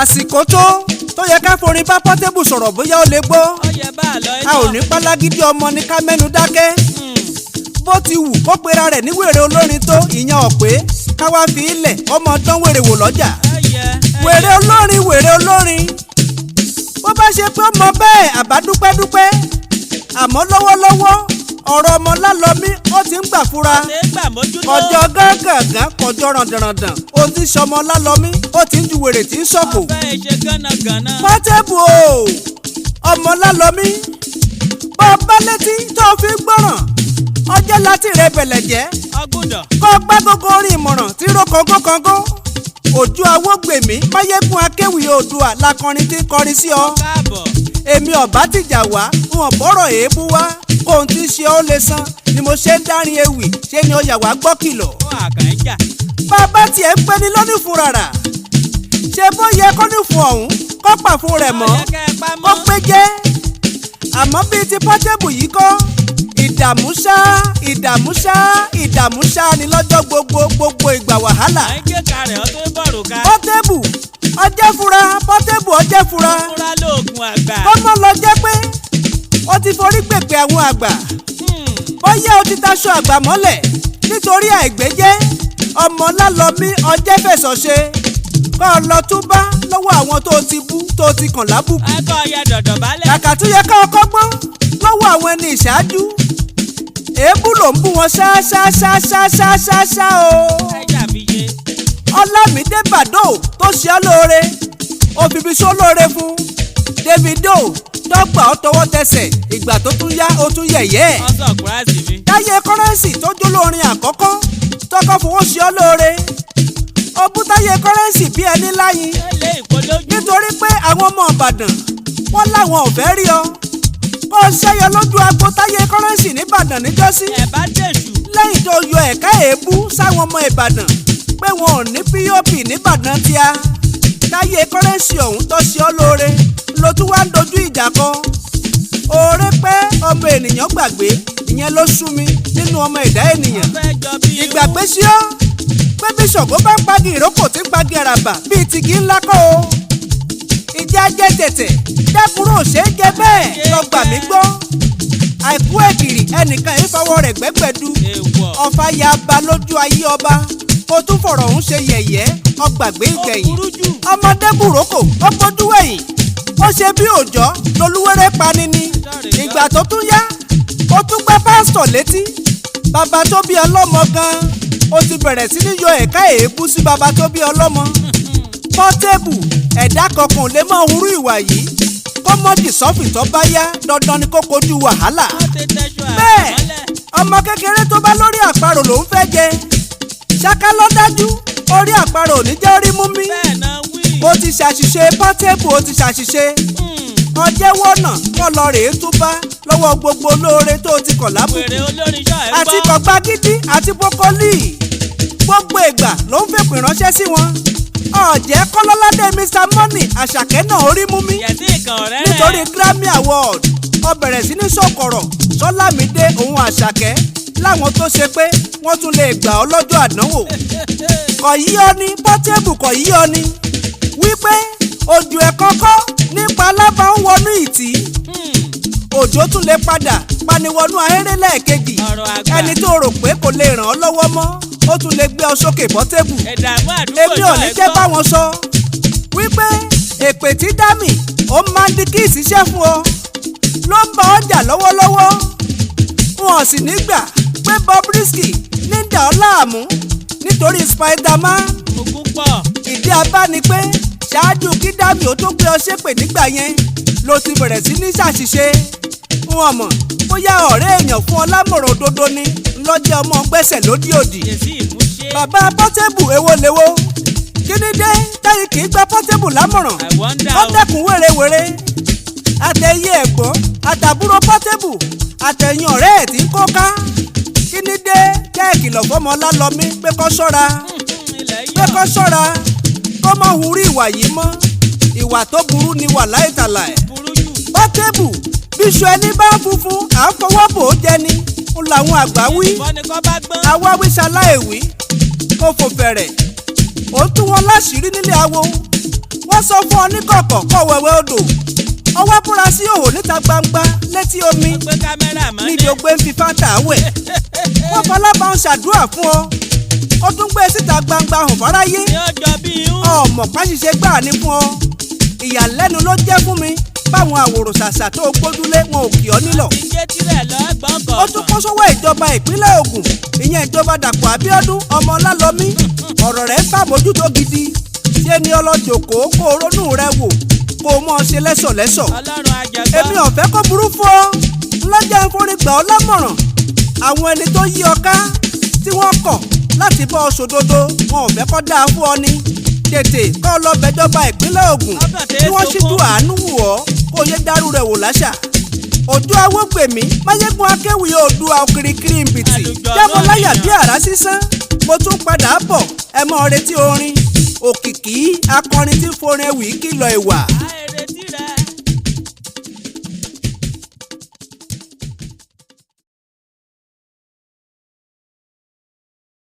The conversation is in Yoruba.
àsìkò tó yẹ ká forin bá Portable sọ̀rọ̀ bóyá ó lè gbọ́. A ò ní pálágídí ọmọ ní ká mẹ́nu dákẹ́. Bó ti wù kó pera rẹ̀ ní wèrè olórin tó ìyẹn ọ̀pẹ́ ká wá fi ilẹ̀ ọmọ dán wèrè wò lọ́jà. Wèrè olórin bó bá ṣe pé ọmọ bẹ́ẹ̀ àbá dúpẹ́ àmọ́ lọ́wọ́lọ́wọ́ ọ̀rọ̀ ọmọ Lálọ́mí ó ti ń gbà fura. Kọjọ gángan kọjọ ràndànràndàn ó ti sọmọ Lálọ́mí ó ti ń ju wèrè tí ń sọ̀kò. Portable o ọmọ Lálọ́mí bọ́ bá létí tó fi gbọ́ràn ọjọ́ láti rẹ̀ bẹ̀lẹ̀ jẹ́ kọ́ gbá gógó orin ìmọ̀ràn tí ro kọ́ngó. Ojo Awogbemi Máyégún Akéwì Oòduà lakọrin tí ń kọrin sí ọ. Èmi ọ̀bá tìjà wá wọn bọ́rọ̀ èébú wá kóhun tí ń ṣe ó lè san ni mo ṣe ń dárin ewì ṣé ni ó yà wá gbọ́ kìlọ̀. Bàbá tiẹ̀ ń pẹ́ ní lónìí fún rárá ṣe bó yẹ kó ní fún ọ̀hún kó pà fún rẹ̀ mọ́ kó pé jẹ́ àmọ́ bíi ti Portable yìí kọ́ ìdààmú ṣá ni lọ́jọ́ gbogbo ìgbà wàhálà. Portable ọjẹ́ fura kọ́mọ lọ jẹ́ pé ó ti forí pèpè àwọn àgbà bóyá ó ti taṣọ àgbà mọ́lẹ̀ nítorí àìgbéjẹ́ ọmọ Lálọ́mí ọjẹ́ fẹ̀sọ̀ ṣe kọ́ ọ lọ túbá lọ́wọ́ àwọn tó ti bú tó ti kàn lábùkù. Kàkà tó yẹ ká ọkọ́ gbọ́n lọ́wọ́ àwọn ẹni ìṣáájú èébú ló ń bú wọn ṣá o. Ọlámídé Bàdó tó ṣe ọ́ lóore òfìbíṣó lóore fún Davido dọ́gba ó tọwọ́ tẹsẹ̀ ìgbà tó tún yá ó tún yẹ̀yẹ́. Táyé Kọ́rẹ́nsì tó jó lórin àkọ́kọ́ tọkọ fowó ṣe ọ́ lóore ó bú Táyé Kọ́rẹ́nsì bí ẹni láyìn nítorí pé àwọn ọmọ Ìbàdàn wọ́n láwọn ò fẹ́ rí ọ kó ṣẹ́yọ lójú agbo Táyé Kọ́rẹ́nsì nìbàdàn níjọ́sí lẹ́yìn tó yọ ẹ̀ka èébú sáwọn ọmọ Ìbàdàn pé wọn ò ní POP nìbàdàn tíá. Táyé Kọ́rẹ́nsì ọ̀hún tó ṣe ọ́ lóore ló tún wá ń dojú ìjà kan. Oore pé ọmọ ènìyàn gbàgbé ìyẹn ló sú mi nínú ọmọ ẹ̀dá ènìyàn. Ìgbàgbé sí ọ́ pé bí Ṣàngó bá ń pagi ìrókò tí ń pagi àràbà bíi tìgì ńlá kọ́ o. Ìjà jẹ́ tẹ̀tẹ̀ dẹ́kúrò ṣe é jẹ bẹ́ẹ̀ lọ gbà mí gbọ́. Àìkú èkìrì ẹnìkan ìfọwọ́ rẹ̀ gbẹ́gbẹ̀du ọ̀fà ya ba lójú ayé ọba kó tún fọ̀rọ̀ ọ̀hún ṣe yẹ̀yẹ́ ọgbàgbé ìgbẹ̀yìn. Ọmọdé burúkú ó gbójú wẹ̀yìn ó ṣe bí òòjọ́ lolúwẹ́rẹ́ pani ni. Ìgbà tó tún yá ó tún gbá pásítọ̀ létí bàbá tó bí ọlọ́mọ gan-an ó ti bẹ̀rẹ̀ sí ní yọ ẹ̀ka èébú sí bàbá tó bí ọlọ́mọ. Portable ẹ̀dá kankan lè mọ hurú ìwà yìí kó mọ́dì sọ́fì tó bá yá dandan ni kó kojú wàhálà. Bẹ́ẹ̀ ọmọ kékeré tó bá lórí àparò ló ń fẹ́ jẹ ṣáká ló dájú orí àparò ò ní jẹ́ rí mú mi. Ó ti ṣàṣìṣe Portable ó ti ṣàṣìṣe ọjẹ́ wọ́nà kọ́ lọ rèé túbá lọ́wọ́ gbogbo olóore tó ti kàn lábùkù àti kọ̀gbá gidi àti bókólì gbogbo ìgbà ló ń fèpè ránṣẹ́ sí wọn. Ọ̀jẹ́ Kọ́lọ́ládé Mr Money Àṣàkẹ́ náà orí mú mi nítorí Grammy Award ó bẹ̀rẹ̀ sí ní sọ̀kọ̀rọ̀ Sọ́lámídé òun Àṣàkẹ́ láwọn tó ṣe pé wọ́n tún lè gbà ọ́ lọ́jọ́ àdánwò. Kò yí ọ ní Portable kò yí ọ ní wípé òjò ẹ̀ kọ́kọ́ nípa alábà ń wọnú ìtì òjò tún lè padà paniwọnú ahéré lẹ́ẹ̀kejì ẹni tó rò pé kò lè ràn ọ́ lọ́wọ́ mọ́ ó tún lè gbé ọ sókè Portable. Èmi ò ní jẹ́ báwọn sọ wípé èpè tí dámì ó máa ń di kí ìṣiṣẹ́ fún ọ ló ń bá ọjà lọ́wọ́lọ́wọ́ wọn sì ní gbà pé Bobrisky ní dà ọ́ láàmú nítorí Spiderman. Ìdí abá ni pé ṣáájú kí dámì ó tó gbé ọ ṣépè nígbà yẹn ló ti bẹ̀rẹ̀ sí ní ṣàṣìṣe. Wọn mọ̀ bóyá ọ̀rẹ́ èèyàn fún ọ lámọ̀ràn òdodo ni lọ́jọ́ ọmọ gbẹ́sẹ̀ lódì òdì. Bàbá Portable èwo lèwo kí ni dé táyì kì í gba Portable lámọ̀ràn ó dẹ́kun wèrèwèrè. Àtẹ̀yẹ ẹ̀gbọ́n àtàbúrò Portable àtẹ̀yìn ọ̀rẹ́ ẹ̀ tí ń kó ká kí ni dé kẹ́ẹ̀kì lọ́fọ́mọ Lálọ́mí pé kó ṣọ́ra kó mọ̀ hurú ìwà yìí mọ́. Ìwà tó burú ni wà láìtàlà ẹ̀. Portable bíṣu ẹni bá ń funfun à ń fọwọ́ bò ó jẹ ni ń làwọn àgbà wí. Àwa wí ṣaláìwí kó fò fẹ̀rẹ̀ ó tú wọn láṣìírí nílé awo wọ́n sọ fún ọ ní kọ̀kọ̀ kọ́ wẹ̀wẹ̀ odò ọwọ́ búra sí òhò níta gbangba létí omi níbi ògbé ń fi fáńtà wẹ̀ wọ́n fọlábàá ń ṣàdúrà fún ọ ó tún gbé síta gbangba hàn fáráyé ọmọ pàṣìṣe gbà ní fún ọ ìyàlẹ́nu ló jẹ́ fún mi báwọn àwòrò ṣàṣà tó gbójúlé wọn ò kì ọ́ nílọ̀ ó tún kó sọ́wọ́ ìjọba ìpínlẹ̀ Ògùn ìyẹn ìjọba Dàpọ̀ Abíọ́dún ọmọ Lálọ́mí ọ̀rọ̀ rẹ̀ ń fàmójútó gidi ṣé ni ọlọ́jọ̀kọ́ kó ronú rẹ wò kó o mọ̀ ṣe lẹ́sọ̀lẹ́sọ̀ èmi ò fẹ́ kó burú fún ọ lọ́jà ń forí gbà ọ́ lámọ̀ràn àwọn ẹni tó yí ọ ká tí wọ́n kọ̀ láti bọ́ ọ sòdodo wọn ò fẹ́ kó dáa fún ọ ní tètè kọ́ lọ bẹjọba ìpínlẹ̀ Ògùn tí wọ́n ṣíjú àánú wù ọ́ kó o yé dárú rẹ̀ wò láṣà Ojo Awogbemi Máyégún Akéwì Oòduà òkìrìkìrì ìbìtì jábọ́ láyà bí àrá sísán mo tún padà bọ̀ ẹ mọ́ retí orin òkìkí akọrin tí forin ewì kìlọ̀ ìwà.